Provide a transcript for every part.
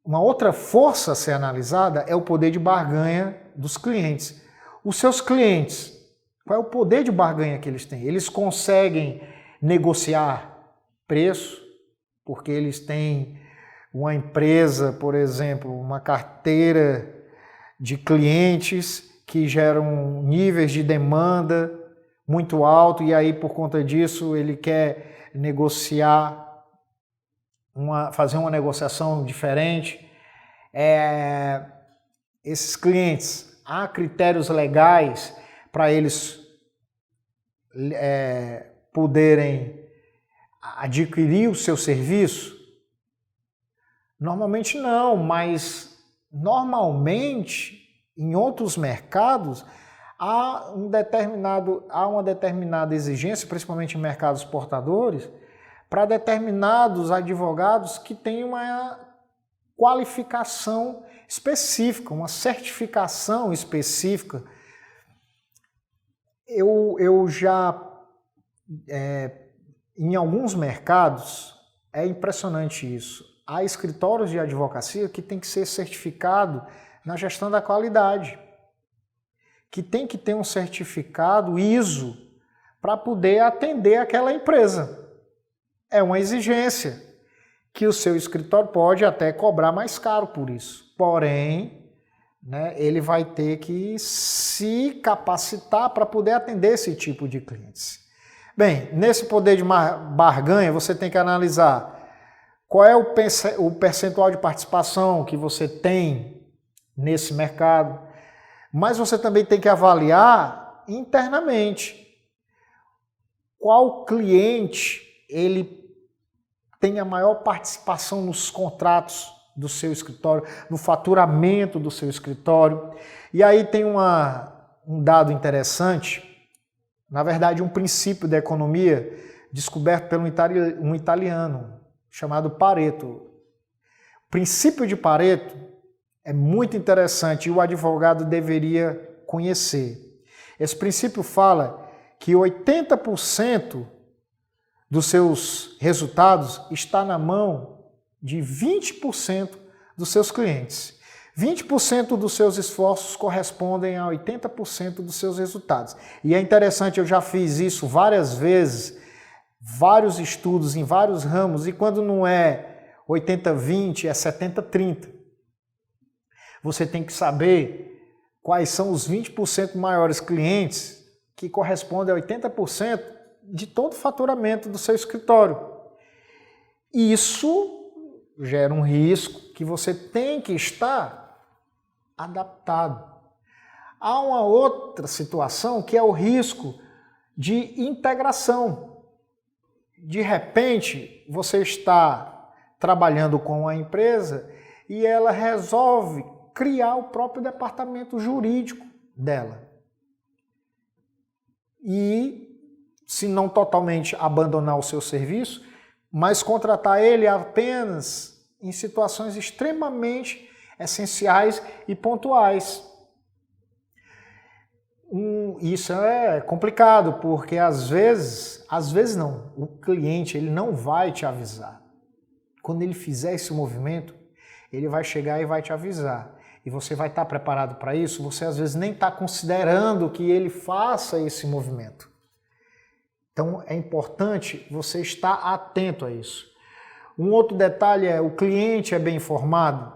uma outra força a ser analisada é o poder de barganha dos clientes. Os seus clientes, qual é o poder de barganha que eles têm? Eles conseguem negociar preço, porque eles têm uma empresa, por exemplo, uma carteira de clientes que geram níveis de demanda muito alto e aí por conta disso ele quer negociar, fazer uma negociação diferente. Esses clientes, há critérios legais para eles poderem adquirir o seu serviço? Normalmente não, mas normalmente em outros mercados há uma determinada exigência, principalmente em mercados exportadores, para determinados advogados que têm uma qualificação específica, uma certificação específica. Eu já, em alguns mercados, é impressionante isso. Há escritórios de advocacia que tem que ser certificado na gestão da qualidade, que tem que ter um certificado ISO para poder atender aquela empresa. É uma exigência que o seu escritório pode até cobrar mais caro por isso. Porém, ele vai ter que se capacitar para poder atender esse tipo de clientes. Bem, nesse poder de barganha, você tem que analisar qual é o percentual de participação que você tem nesse mercado, mas você também tem que avaliar internamente qual cliente ele tem a maior participação nos contratos do seu escritório, no faturamento do seu escritório. E aí tem um dado interessante, na verdade um princípio da economia descoberto por um italiano chamado Pareto. O princípio de Pareto é muito interessante e o advogado deveria conhecer. Esse princípio fala que 80% dos seus resultados está na mão de 20% dos seus clientes. 20% dos seus esforços correspondem a 80% dos seus resultados. E é interessante, eu já fiz isso várias vezes, vários estudos em vários ramos, e quando não é 80-20, é 70-30. Você tem que saber quais são os 20% maiores clientes que correspondem a 80% de todo o faturamento do seu escritório. Isso gera um risco que você tem que estar adaptado. Há uma outra situação que é o risco de integração. De repente, você está trabalhando com a empresa e ela resolve criar o próprio departamento jurídico dela. E se não totalmente abandonar o seu serviço, mas contratar ele apenas em situações extremamente essenciais e pontuais. Isso é complicado, porque às vezes não, o cliente ele não vai te avisar. Quando ele fizer esse movimento, ele vai chegar e vai te avisar. E você vai estar preparado para isso? Você às vezes nem está considerando que ele faça esse movimento. Então é importante você estar atento a isso. Um outro detalhe é o cliente é bem informado,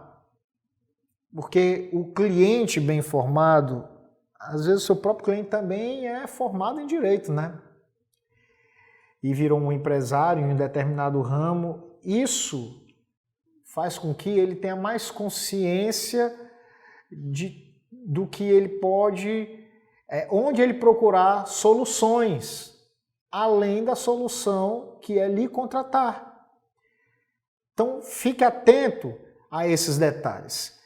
porque o cliente bem informado, às vezes o seu próprio cliente também é formado em direito, né? E virou um empresário em um determinado ramo. Isso faz com que ele tenha mais consciência do que ele pode, onde ele procurar soluções, além da solução que é lhe contratar. Então, fique atento a esses detalhes.